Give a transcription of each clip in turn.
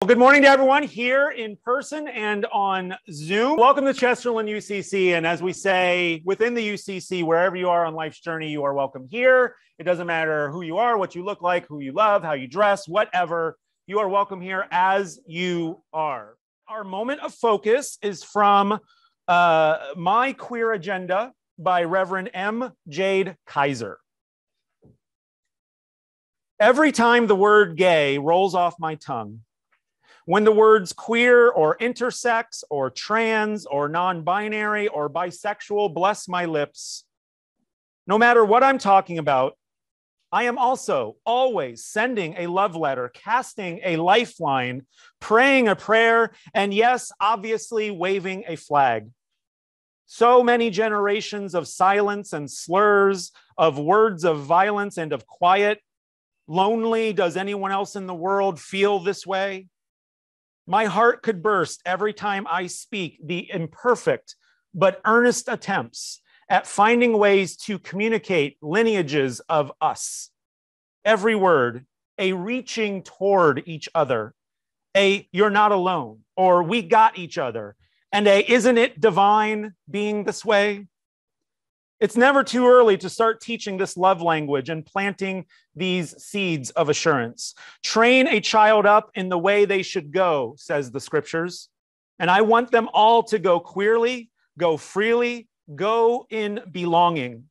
Good morning to everyone here in person and on Zoom. Welcome to Chesterland UCC. And as we say, within the UCC, wherever you are on life's journey, you are welcome here. It doesn't matter who you are, what you look like, who you love, how you dress, whatever. You are welcome here as you are. Our moment of focus is from My Queer Agenda by Reverend M. Jade Kaiser. Every time the word gay rolls off my tongue, when the words queer or intersex or trans or non-binary or bisexual bless my lips, no matter what I'm talking about, I am also always sending a love letter, casting a lifeline, praying a prayer, and yes, obviously waving a flag. So many generations of silence and slurs, of words of violence and of quiet. Lonely, does anyone else in the world feel this way? My heart could burst every time I speak the imperfect but earnest attempts at finding ways to communicate lineages of us. Every word, a reaching toward each other, a you're not alone, or we got each other, and a isn't it divine being this way? It's never too early to start teaching this love language and planting these seeds of assurance. Train a child up in the way they should go, says the scriptures. And I want them all to go queerly, go freely, go in belonging.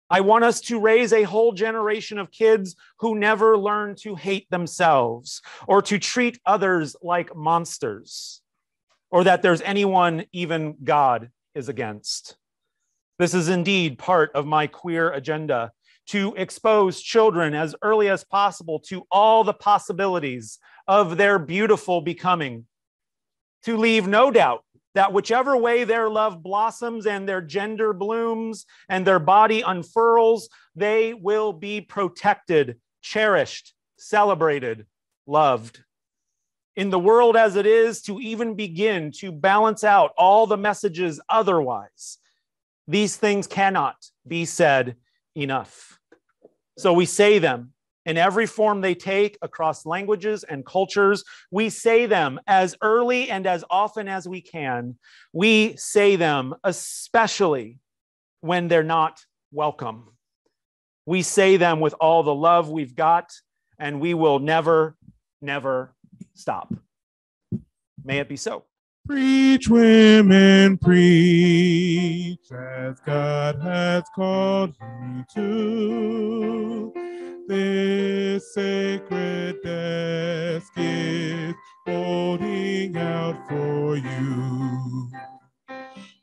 I want us to raise a whole generation of kids who never learn to hate themselves or to treat others like monsters, or that there's anyone even God is against. This is indeed part of my queer agenda, to expose children as early as possible to all the possibilities of their beautiful becoming, to leave no doubt that whichever way their love blossoms and their gender blooms and their body unfurls, they will be protected, cherished, celebrated, loved. In the world as it is, to even begin to balance out all the messages otherwise, these things cannot be said enough. So we say them in every form they take across languages and cultures. We say them as early and as often as we can. We say them especially when they're not welcome. We say them with all the love we've got, and we will never, never stop. May it be so. Preach, women, preach, as God has called you to. This sacred desk is holding out for you.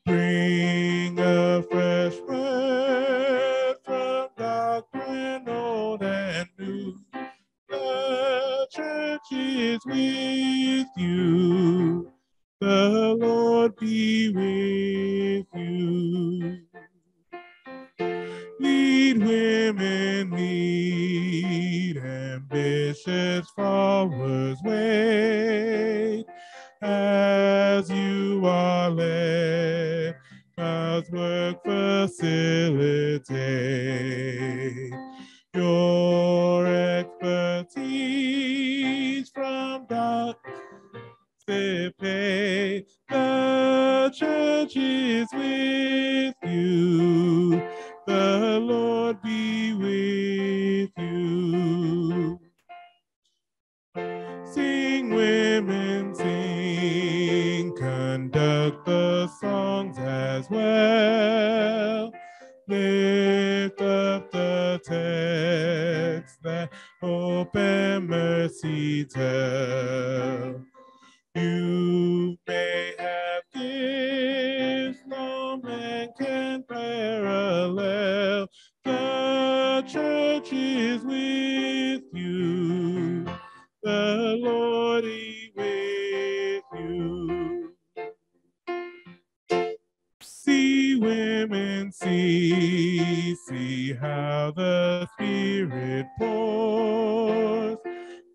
Bring a fresh breath from doctrine old and new. The church is with you. The Lord be with you. Lead women, lead ambitious followers, wait as you are led. God's work facilitate your expertise from darkness. The church is with you. The Lord be with you. Sing, women, sing. Conduct the songs as well. Lift up the text that hope and mercy tell. You may have gifts no man can parallel. The church is with you. The Lord is with you. See, women, see how the Spirit pours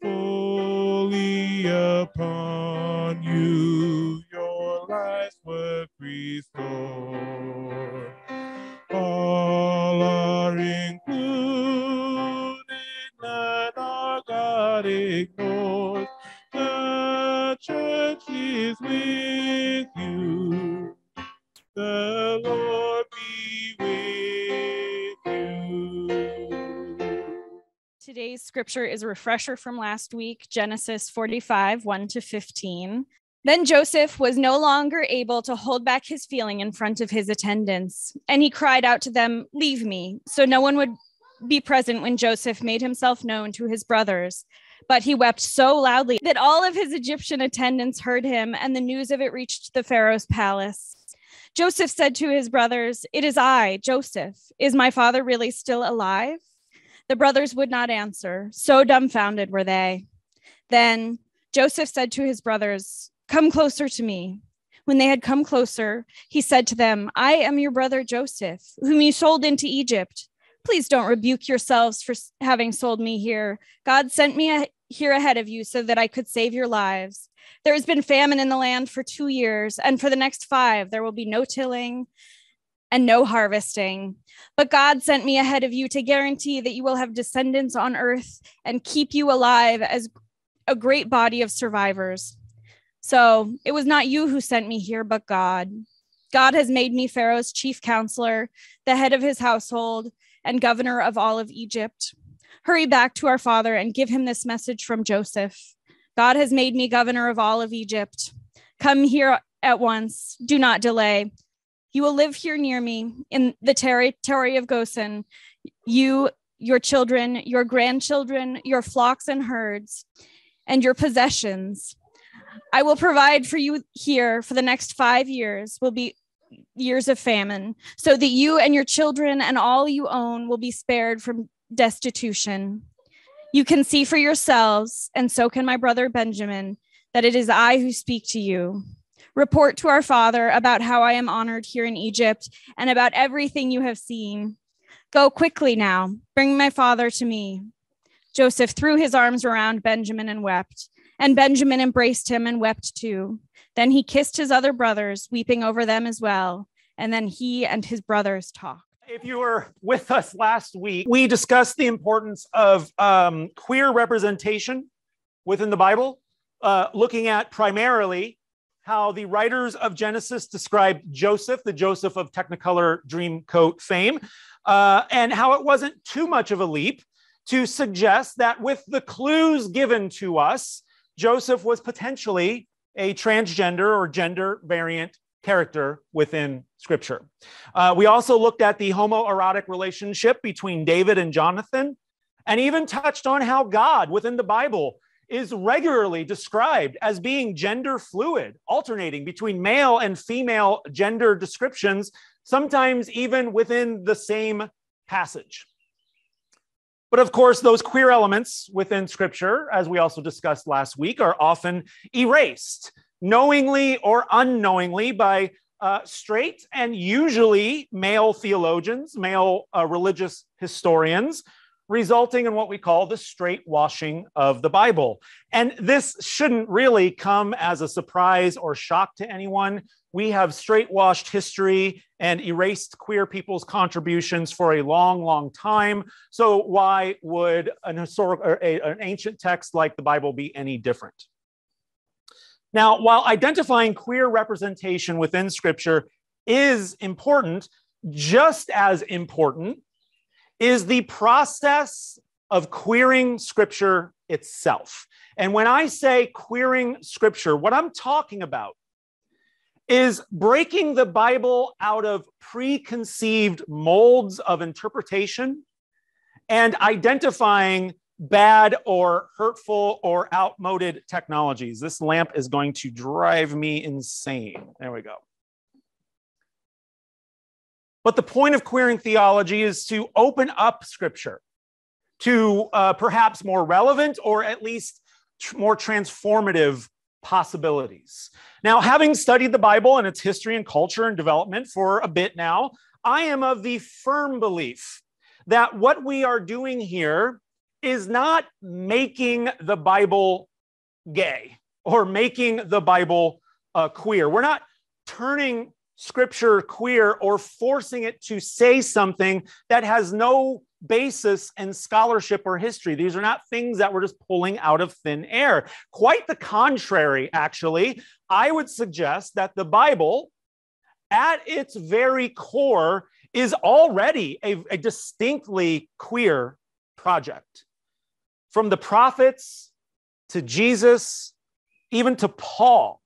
fully upon you. Your life's work restored. All are included, none are God ignored. The scripture is a refresher from last week, Genesis 45, 1-15. Then Joseph was no longer able to hold back his feeling in front of his attendants, and he cried out to them, "Leave me," so no one would be present when Joseph made himself known to his brothers. But he wept so loudly that all of his Egyptian attendants heard him, and the news of it reached the Pharaoh's palace. Joseph said to his brothers, "It is I, Joseph. Is my father really still alive?" The brothers would not answer, so dumbfounded were they. Then Joseph said to his brothers, "Come closer to me." When they had come closer, he said to them, "I am your brother Joseph, whom you sold into Egypt. Please don't rebuke yourselves for having sold me here. God sent me here ahead of you so that I could save your lives. There has been famine in the land for 2 years, and for the next 5, there will be no tilling and no harvesting. But God sent me ahead of you to guarantee that you will have descendants on earth and keep you alive as a great body of survivors. So it was not you who sent me here, but God. God has made me Pharaoh's chief counselor, the head of his household, and governor of all of Egypt. Hurry back to our father and give him this message from Joseph. God has made me governor of all of Egypt. Come here at once. Do not delay. You will live here near me in the territory of Goshen. You, your children, your grandchildren, your flocks and herds, and your possessions. I will provide for you here for the next 5 years will be years of famine, so that you and your children and all you own will be spared from destitution. You can see for yourselves, and so can my brother Benjamin, that it is I who speak to you. Report to our father about how I am honored here in Egypt and about everything you have seen. Go quickly now, bring my father to me." Joseph threw his arms around Benjamin and wept, and Benjamin embraced him and wept too. Then he kissed his other brothers, weeping over them as well, and then he and his brothers talked. If you were with us last week, we discussed the importance of queer representation within the Bible, looking at primarily how the writers of Genesis described Joseph, the Joseph of Technicolor Dreamcoat fame, and how it wasn't too much of a leap to suggest that with the clues given to us, Joseph was potentially a transgender or gender variant character within Scripture. We also looked at the homoerotic relationship between David and Jonathan, and even touched on how God within the Bible is regularly described as being gender fluid, alternating between male and female gender descriptions, sometimes even within the same passage. But of course, those queer elements within Scripture, as we also discussed last week, are often erased, knowingly or unknowingly, by straight and usually male theologians, male religious historians, resulting in what we call the straight washing of the Bible. And this shouldn't really come as a surprise or shock to anyone. We have straight washed history and erased queer people's contributions for a long, long time. So why would an ancient text like the Bible be any different? Now, while identifying queer representation within Scripture is important, just as important is the process of queering Scripture itself. And when I say queering Scripture, what I'm talking about is breaking the Bible out of preconceived molds of interpretation and identifying bad or hurtful or outmoded technologies. This lamp is going to drive me insane. There we go. But the point of queering theology is to open up Scripture to perhaps more relevant or at least more transformative possibilities. Now, having studied the Bible and its history and culture and development for a bit now, I am of the firm belief that what we are doing here is not making the Bible gay or making the Bible queer. We're not turning Scripture queer or forcing it to say something that has no basis in scholarship or history. These are not things that we're just pulling out of thin air. Quite the contrary, actually. I would suggest that the Bible, at its very core, is already a distinctly queer project. from the prophets to Jesus, even to Paul,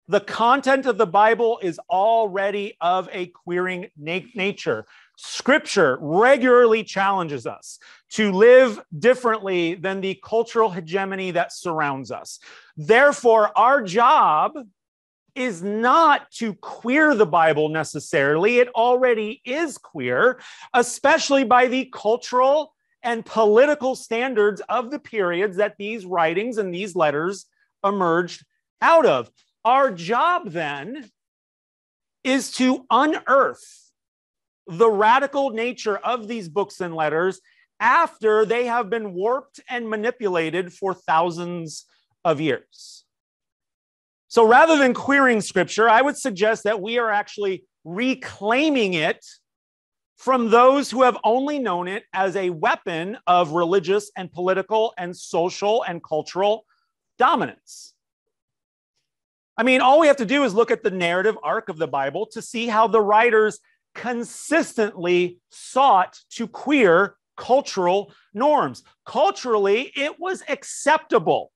the content of the Bible is already of a queering nature. Scripture regularly challenges us to live differently than the cultural hegemony that surrounds us. Therefore, our job is not to queer the Bible necessarily. It already is queer, especially by the cultural and political standards of the periods that these writings and these letters emerged out of. Our job then is to unearth the radical nature of these books and letters after they have been warped and manipulated for thousands of years. So rather than queering Scripture, I would suggest that we are actually reclaiming it from those who have only known it as a weapon of religious and political and social and cultural dominance. I mean, all we have to do is look at the narrative arc of the Bible to see how the writers consistently sought to queer cultural norms. Culturally, it was acceptable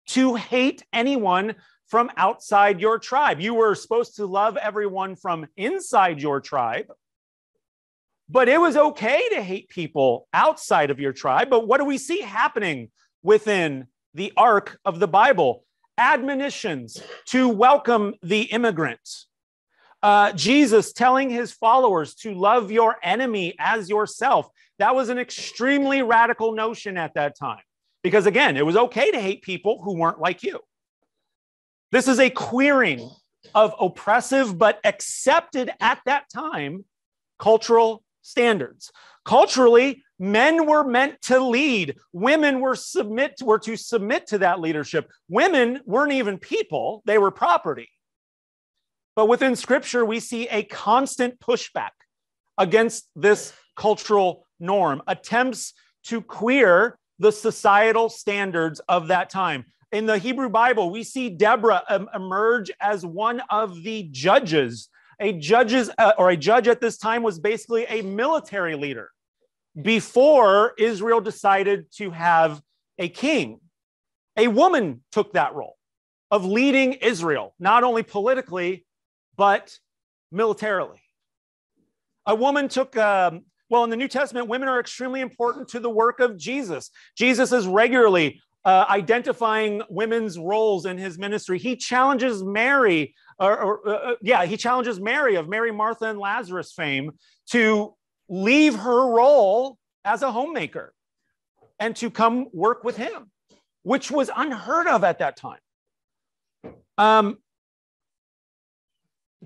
to hate anyone from outside your tribe. You were supposed to love everyone from inside your tribe, but it was okay to hate people outside of your tribe. But what do we see happening within the arc of the Bible? Admonitions to welcome the immigrant. Jesus telling his followers to love your enemy as yourself. That was an extremely radical notion at that time, because again, it was okay to hate people who weren't like you. This is a queering of oppressive but accepted at that time cultural standards. Culturally, men were meant to lead. Women were to submit to that leadership. Women weren't even people, they were property. But within Scripture, we see a constant pushback against this cultural norm, attempts to queer the societal standards of that time. In the Hebrew Bible, we see Deborah emerge as one of the judges. A judge at this time was basically a military leader before Israel decided to have a king. A woman took that role of leading Israel, not only politically, but militarily. A woman took, in the New Testament, women are extremely important to the work of Jesus. Jesus is regularly identifying women's roles in his ministry. He challenges Mary, he challenges Mary of Mary, Martha, and Lazarus fame to leave her role as a homemaker and to come work with him, which was unheard of at that time.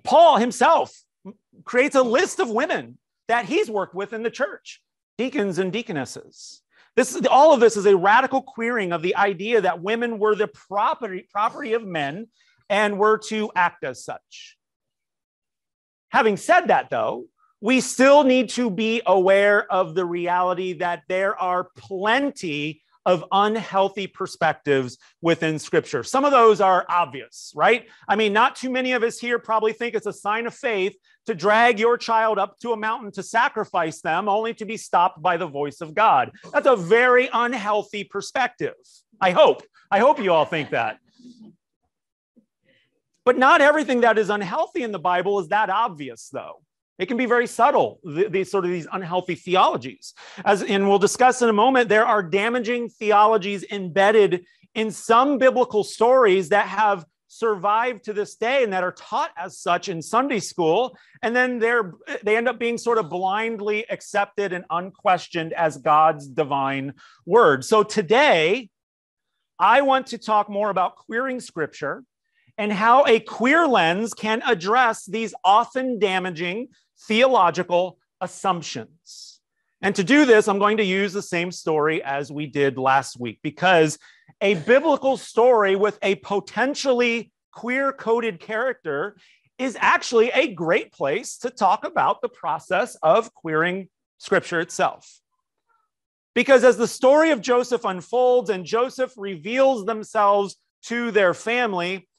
Paul himself creates a list of women that he's worked with in the church, deacons and deaconesses. All of this is a radical queering of the idea that women were the property of men and were to act as such. Having said that, though, we still need to be aware of the reality that there are plenty of unhealthy perspectives within Scripture. Some of those are obvious, right? I mean, not too many of us here probably think it's a sign of faith to drag your child up to a mountain to sacrifice them only to be stopped by the voice of God. That's a very unhealthy perspective. I hope you all think that. But not everything that is unhealthy in the Bible is that obvious, though. It can be very subtle, these unhealthy theologies. And we'll discuss in a moment, there are damaging theologies embedded in some biblical stories that have survived to this day and that are taught as such in Sunday school. And then they end up being sort of blindly accepted and unquestioned as God's divine word. So today, I want to talk more about queering Scripture and how a queer lens can address these often damaging theological assumptions. And to do this, I'm going to use the same story as we did last week, because a biblical story with a potentially queer-coded character is actually a great place to talk about the process of queering Scripture itself. Because as the story of Joseph unfolds and Joseph reveals themselves to their family,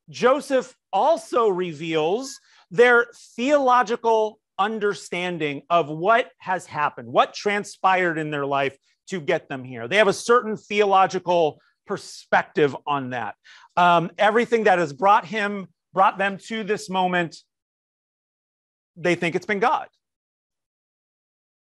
Joseph also reveals their theological understanding of what has happened, what transpired in their life to get them here. They have a certain theological perspective on that. Everything that has brought them to this moment, they think it's been God.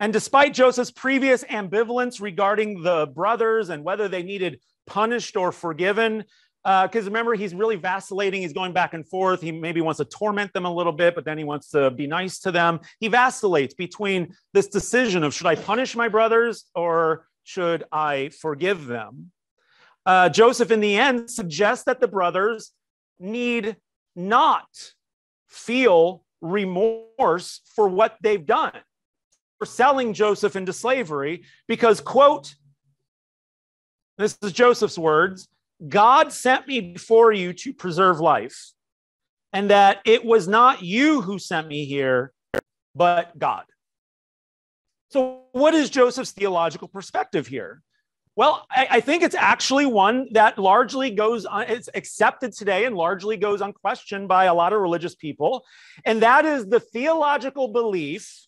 And despite Joseph's previous ambivalence regarding the brothers and whether they needed punished or forgiven, because remember, he's really vacillating. He's going back and forth. He maybe wants to torment them a little bit, but then he wants to be nice to them. He vacillates between this decision of, should I punish my brothers or should I forgive them? Joseph, in the end, suggests that the brothers need not feel remorse for what they've done, for selling Joseph into slavery, because, quote, this is Joseph's words, God sent me before you to preserve life, and that it was not you who sent me here, but God. So what is Joseph's theological perspective here? Well, I think it's actually one that largely goes on, it's accepted today and largely goes unquestioned by a lot of religious people. And that is the theological belief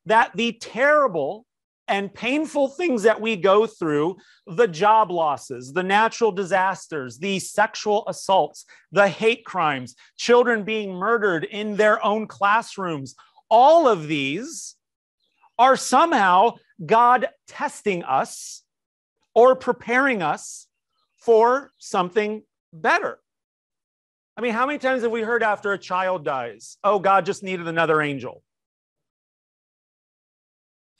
that the terrible and painful things that we go through, the job losses, the natural disasters, the sexual assaults, the hate crimes, children being murdered in their own classrooms, all of these are somehow God testing us or preparing us for something better. I mean, how many times have we heard after a child dies, oh, God just needed another angel?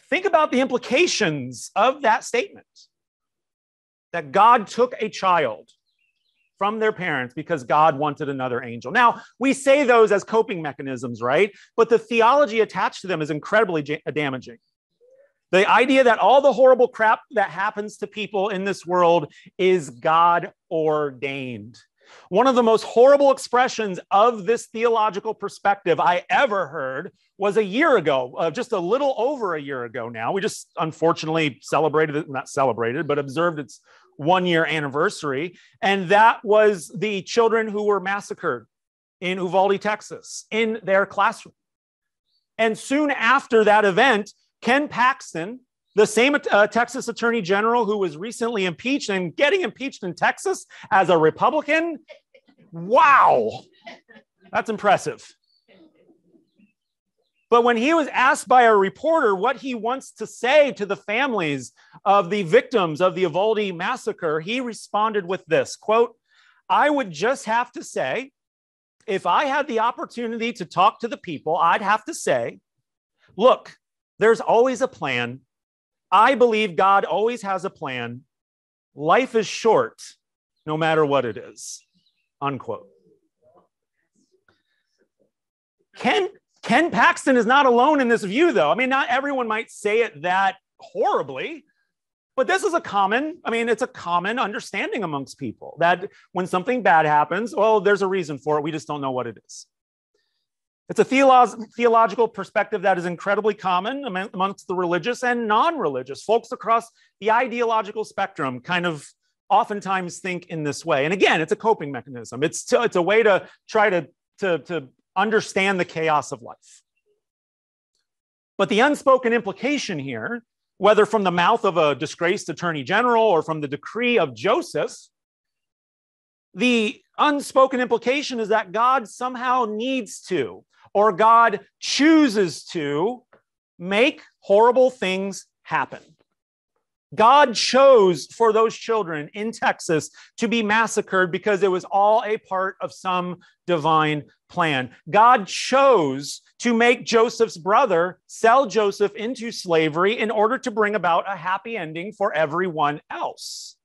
Think about the implications of that statement, that God took a child from their parents because God wanted another angel. Now, we say those as coping mechanisms, right? But the theology attached to them is incredibly damaging. The idea that all the horrible crap that happens to people in this world is God ordained. One of the most horrible expressions of this theological perspective I ever heard was a year ago, just a little over a year ago now. We just unfortunately observed its 1-year anniversary. And that was the children who were massacred in Uvalde, Texas, in their classroom. And soon after that event, Ken Paxton, the same Texas Attorney General who was recently impeached and getting impeached in Texas as a Republican. Wow, that's impressive. But when he was asked by a reporter what he wants to say to the families of the victims of the Uvalde massacre, he responded with this, quote, I would just have to say, if I had the opportunity to talk to the people, I'd have to say, look, there's always a plan. I believe God always has a plan. Life is short, no matter what it is, unquote. Ken Paxton is not alone in this view, though. I mean, not everyone might say it that horribly, but this is it's a common understanding amongst people that when something bad happens, well, there's a reason for it. We just don't know what it is. It's a theological perspective that is incredibly common amongst the religious and non-religious. Folks across the ideological spectrum kind of oftentimes think in this way. And again, it's a coping mechanism. It's a way to try to understand the chaos of life. But the unspoken implication here, whether from the mouth of a disgraced attorney general or from the decree of Joseph, the unspoken implication is that God somehow needs to, or God chooses to, make horrible things happen. God chose for those children in Texas to be massacred because it was all a part of some divine plan. God chose to make Joseph's brother sell Joseph into slavery in order to bring about a happy ending for everyone else.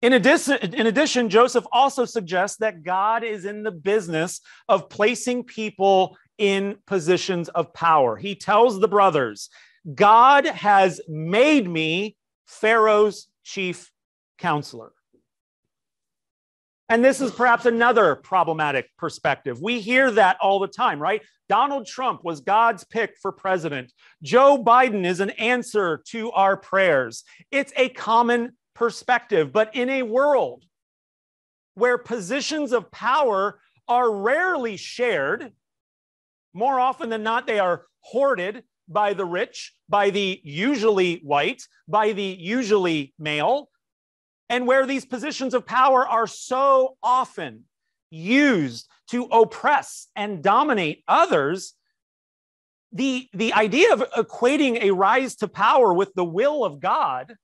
In addition, Joseph also suggests that God is in the business of placing people in positions of power. He tells the brothers, God has made me Pharaoh's chief counselor. And this is perhaps another problematic perspective. We hear that all the time, right? Donald Trump was God's pick for president. Joe Biden is an answer to our prayers. It's a common perspective, but in a world where positions of power are rarely shared, more often than not, they are hoarded, by the rich, by the usually white, by the usually male, and where these positions of power are so often used to oppress and dominate others, the idea of equating a rise to power with the will of God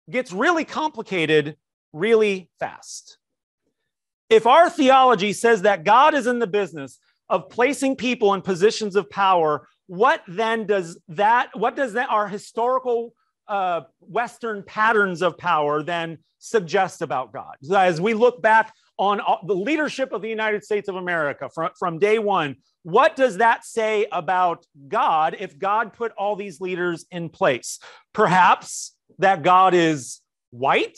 gets really complicated really fast. If our theology says that God is in the business of placing people in positions of power, what does our historical Western patterns of power then suggest about God? As we look back on the leadership of the United States of America from day one, what does that say about God if God put all these leaders in place? Perhaps that God is white?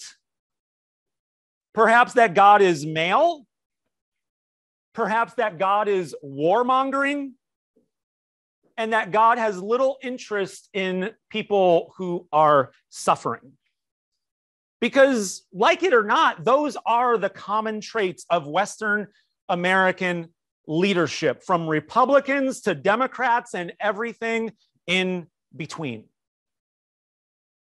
Perhaps that God is male? Perhaps that God is warmongering? And that God has little interest in people who are suffering? Because, like it or not, those are the common traits of Western American leadership, from Republicans to Democrats and everything in between.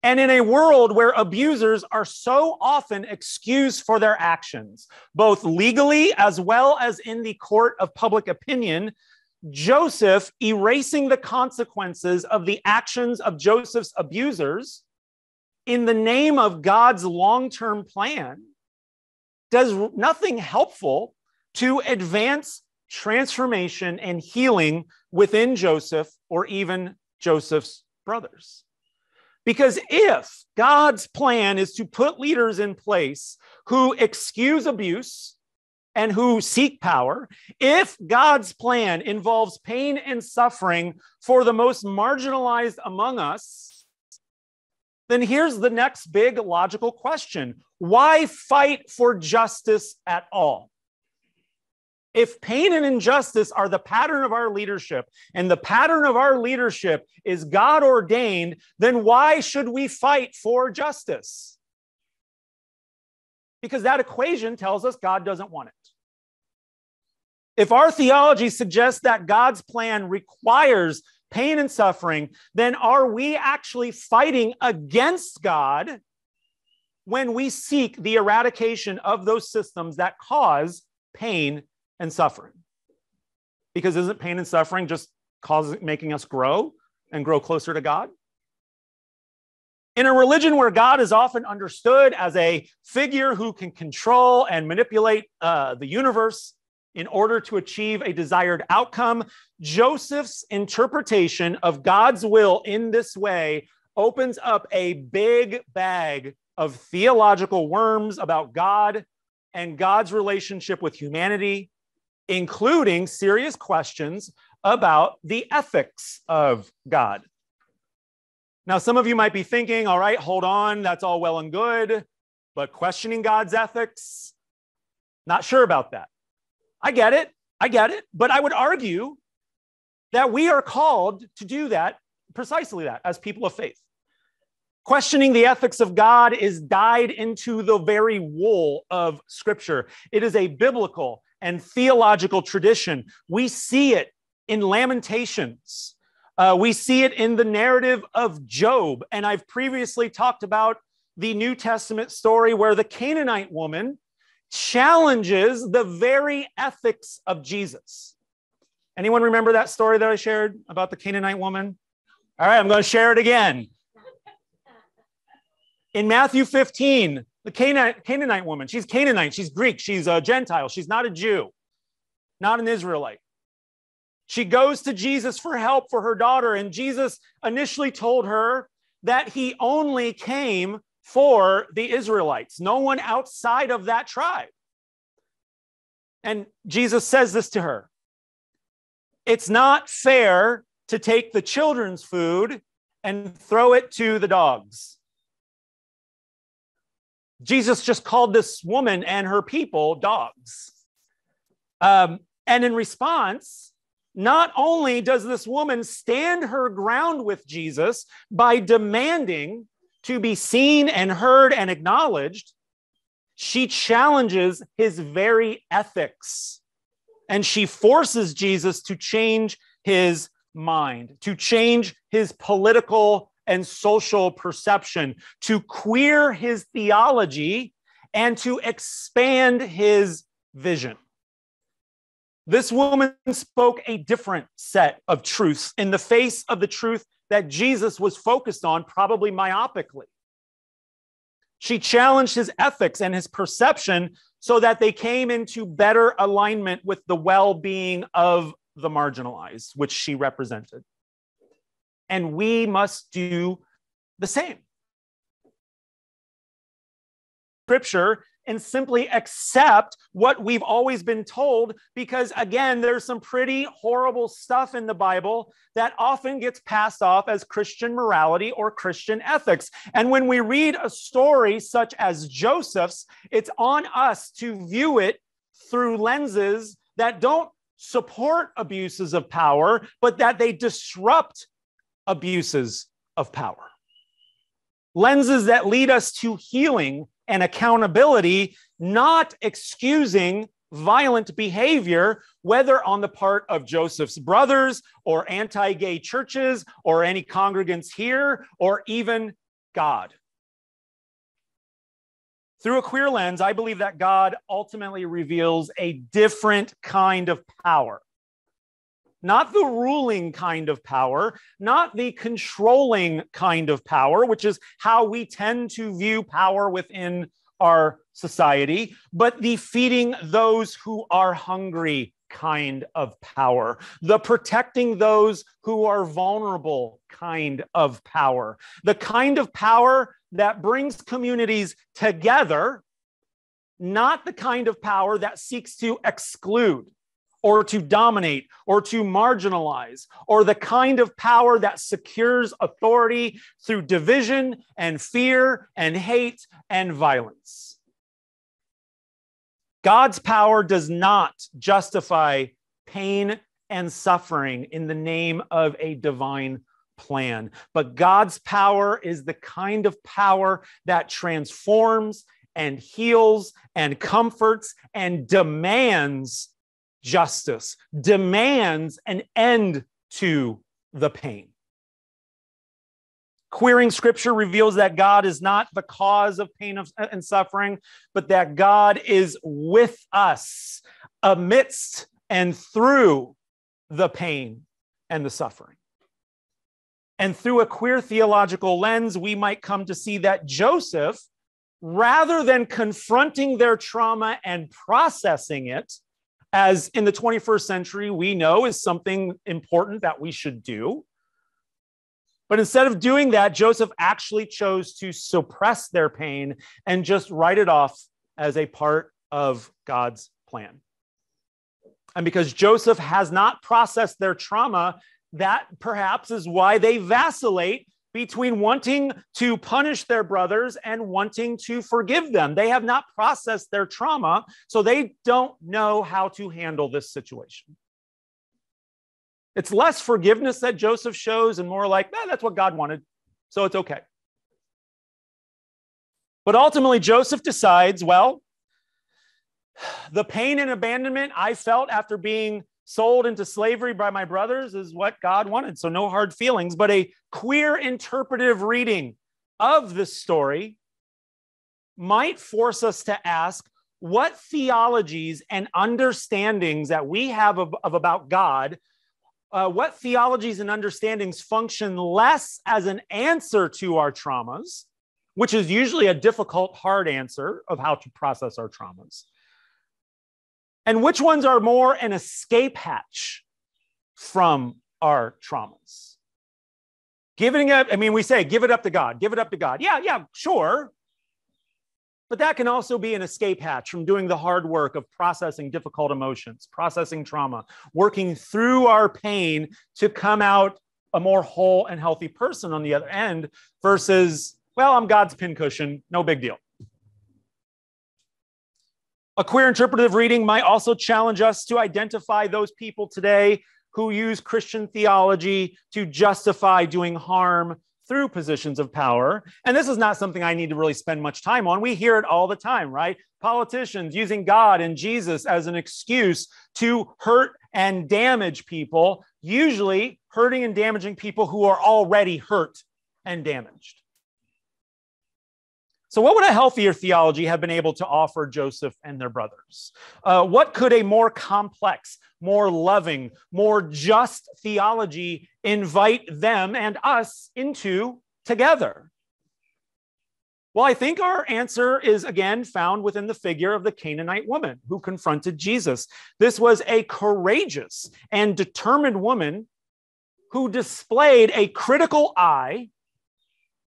And in a world where abusers are so often excused for their actions, both legally as well as in the court of public opinion, Joseph erasing the consequences of the actions of Joseph's abusers in the name of God's long-term plan does nothing helpful to advance transformation and healing within Joseph or even Joseph's brothers. Because if God's plan is to put leaders in place who excuse abuse and who seek power, if God's plan involves pain and suffering for the most marginalized among us, then here's the next big logical question. Why fight for justice at all? If pain and injustice are the pattern of our leadership, and the pattern of our leadership is God ordained, then why should we fight for justice? Because that equation tells us God doesn't want it. If our theology suggests that God's plan requires pain and suffering, then are we actually fighting against God when we seek the eradication of those systems that cause pain and suffering? Because isn't pain and suffering just making us grow and grow closer to God? In a religion where God is often understood as a figure who can control and manipulate the universe in order to achieve a desired outcome, Joseph's interpretation of God's will in this way opens up a big bag of theological worms about God and God's relationship with humanity, including serious questions about the ethics of God. Now, some of you might be thinking, all right, hold on, that's all well and good, but questioning God's ethics, not sure about that. I get it, but I would argue that we are called to do that, precisely that, as people of faith. Questioning the ethics of God is dyed into the very wool of Scripture. It is a biblical and theological tradition. We see it in Lamentations. We see it in the narrative of Job. And I've previously talked about the New Testament story where the Canaanite woman challenges the very ethics of Jesus. Anyone remember that story that I shared about the Canaanite woman? All right, I'm going to share it again. In Matthew 15, the Canaanite woman, she's Canaanite, she's Greek, she's a Gentile, she's not a Jew, not an Israelite. She goes to Jesus for help for her daughter, and Jesus initially told her that he only came for the Israelites, no one outside of that tribe. And Jesus says this to her: it's not fair to take the children's food and throw it to the dogs. Jesus just called this woman and her people dogs. And in response, not only does this woman stand her ground with Jesus by demanding to be seen and heard and acknowledged, she challenges his very ethics. And she forces Jesus to change his mind, to change his political and social perception, to queer his theology, and to expand his vision. This woman spoke a different set of truths in the face of the truth that Jesus was focused on, probably myopically. She challenged his ethics and his perception so that they came into better alignment with the well-being of the marginalized, which she represented. And we must do the same. Scripture and simply accept what we've always been told, because again, there's some pretty horrible stuff in the Bible that often gets passed off as Christian morality or Christian ethics. And when we read a story such as Joseph's, it's on us to view it through lenses that don't support abuses of power, but that they disrupt abuses of power. Lenses that lead us to healing and accountability, not excusing violent behavior, whether on the part of Joseph's brothers or anti-gay churches or any congregants here or even God. Through a queer lens, I believe that God ultimately reveals a different kind of power. Not the ruling kind of power, not the controlling kind of power, which is how we tend to view power within our society, but the feeding those who are hungry kind of power, the protecting those who are vulnerable kind of power, the kind of power that brings communities together, not the kind of power that seeks to exclude or to dominate, or to marginalize, or the kind of power that secures authority through division and fear and hate and violence. God's power does not justify pain and suffering in the name of a divine plan, but God's power is the kind of power that transforms and heals and comforts and demands justice, demands an end to the pain. Queering Scripture reveals that God is not the cause of pain and suffering, but that God is with us amidst and through the pain and the suffering. And through a queer theological lens, we might come to see that Joseph, rather than confronting their trauma and processing it, as in the 21st century, we know is something important that we should do. But instead of doing that, Joseph actually chose to suppress their pain and just write it off as a part of God's plan. And because Joseph has not processed their trauma, that perhaps is why they vacillate between wanting to punish their brothers and wanting to forgive them. They have not processed their trauma, so they don't know how to handle this situation. It's less forgiveness that Joseph shows and more like, that's what God wanted, so it's okay. But ultimately, Joseph decides, well, the pain and abandonment I felt after being sold into slavery by my brothers is what God wanted. So no hard feelings, but a queer interpretive reading of this story might force us to ask what theologies and understandings that we have of about God, what theologies and understandings function less as an answer to our traumas, which is usually a difficult, hard answer of how to process our traumas, and which ones are more an escape hatch from our traumas. Giving up, we say, give it up to God, give it up to God. Yeah, sure. But that can also be an escape hatch from doing the hard work of processing difficult emotions, processing trauma, working through our pain to come out a more whole and healthy person on the other end versus, well, I'm God's pincushion, no big deal. A queer interpretive reading might also challenge us to identify those people today who use Christian theology to justify doing harm through positions of power. And this is not something I need to really spend much time on. We hear it all the time, right? Politicians using God and Jesus as an excuse to hurt and damage people, usually hurting and damaging people who are already hurt and damaged. So what would a healthier theology have been able to offer Joseph and their brothers? What could a more complex, more loving, more just theology invite them and us into together? Well, I think our answer is again found within the figure of the Canaanite woman who confronted Jesus. This was a courageous and determined woman who displayed a critical eye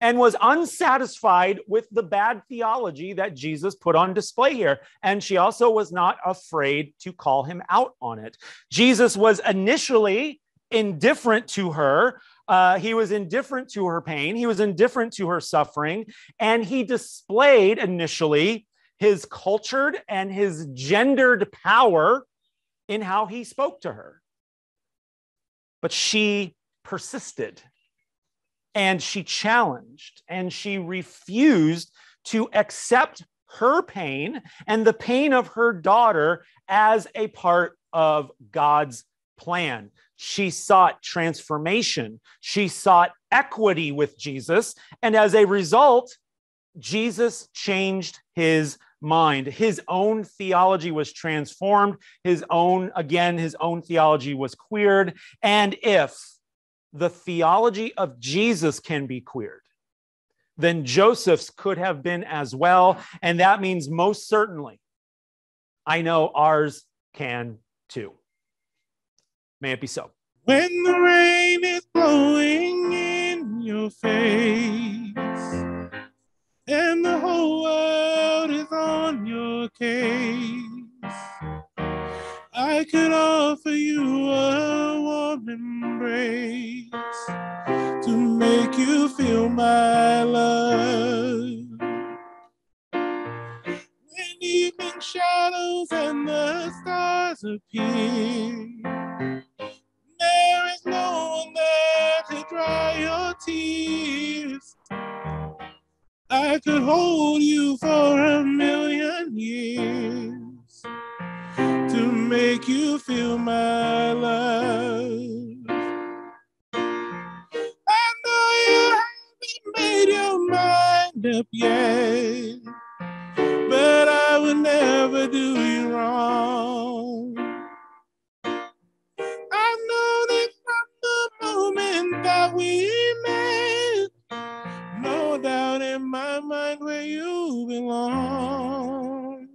and was unsatisfied with the bad theology that Jesus put on display here. And she also was not afraid to call him out on it. Jesus was initially indifferent to her. He was indifferent to her pain. He was indifferent to her suffering. And he displayed initially his cultured and his gendered power in how he spoke to her. But she persisted. And she challenged and she refused to accept her pain and the pain of her daughter as a part of God's plan. She sought transformation. She sought equity with Jesus. And as a result, Jesus changed his mind. His own theology was transformed. His own theology was queered. And if the theology of Jesus can be queered, then Joseph's could have been as well. And that means most certainly, I know ours can too. May it be so. When the rain is blowing in your face and the whole world is on your case, I could offer you a warm embrace to make you feel my love. When evening shadows and the stars appear, there is no one there to dry your tears. I could hold you for a million years to make you feel my love. I know you haven't made your mind up yet, but I would never do you wrong. I've known it from the moment that we met, no doubt in my mind where you belong.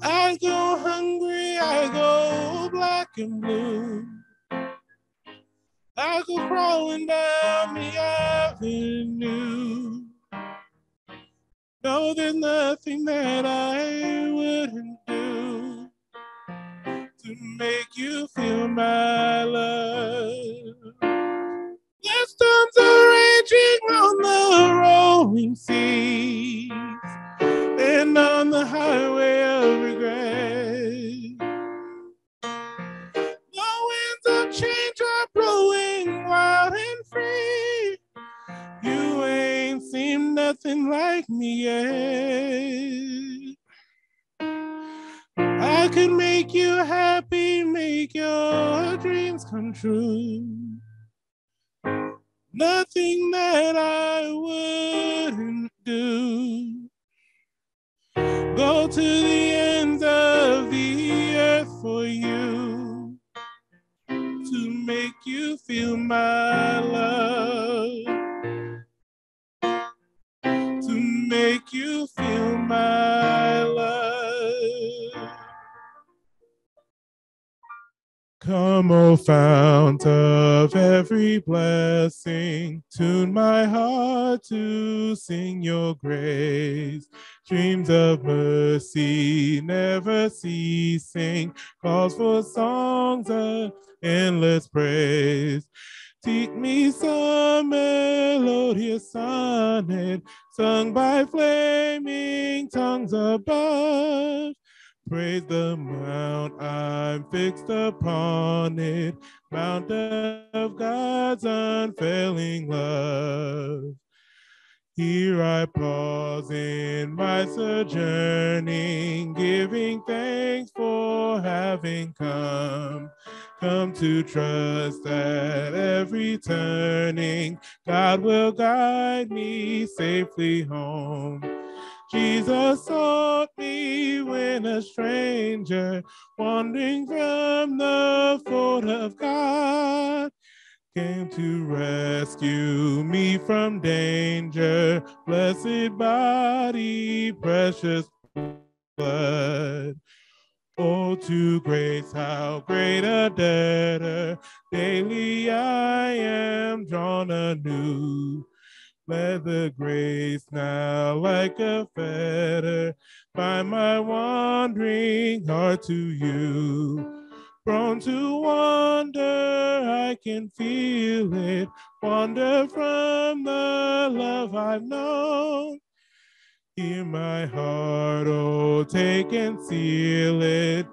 I go hungry, I go black and blue, I go crawling down the avenue. No, there's nothing that I wouldn't do to make you feel my love. The storms are raging on the rolling seas and on the highway of regret. The winds of change are blowing wild and free. You ain't seen nothing like me yet. I could make you happy, make your dreams come true. Nothing that I wouldn't do. Go to the ends of the earth for you to make you feel my love. To make you feel my love. Come, O fount of every blessing, tune my heart to sing your grace. Streams of mercy never ceasing, calls for songs of endless praise. Teach me some melodious sonnet, sung by flaming tongues above. Praise the mount I'm fixed upon it, mount of God's unfailing love. Here I pause in my sojourning, giving thanks for having come to trust that every turning, God will guide me safely home. Jesus sought me when a stranger, wandering from the fold of God, came to rescue me from danger. Blessed body, precious blood. Oh, to grace, how great a debtor, daily I am drawn anew. Let the grace now like a fetter bind my wandering heart to you. Prone to wander, I can feel it, wander from the love I've known. Hear my heart, oh, take and seal it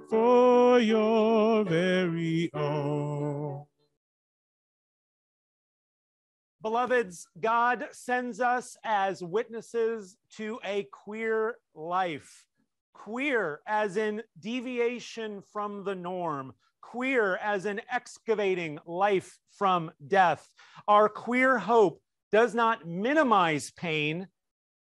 for your very own. Beloveds, God sends us as witnesses to a queer life. Queer as in deviation from the norm. Queer as in excavating life from death. Our queer hope does not minimize pain,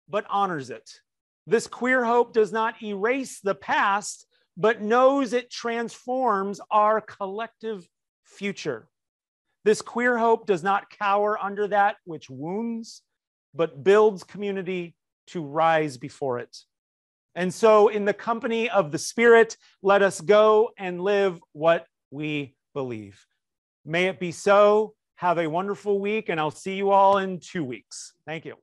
but honors it. This queer hope does not erase the past, but knows it transforms our collective future. This queer hope does not cower under that which wounds, but builds community to rise before it. And so, in the company of the Spirit, let us go and live what we believe. May it be so. Have a wonderful week, and I'll see you all in 2 weeks. Thank you.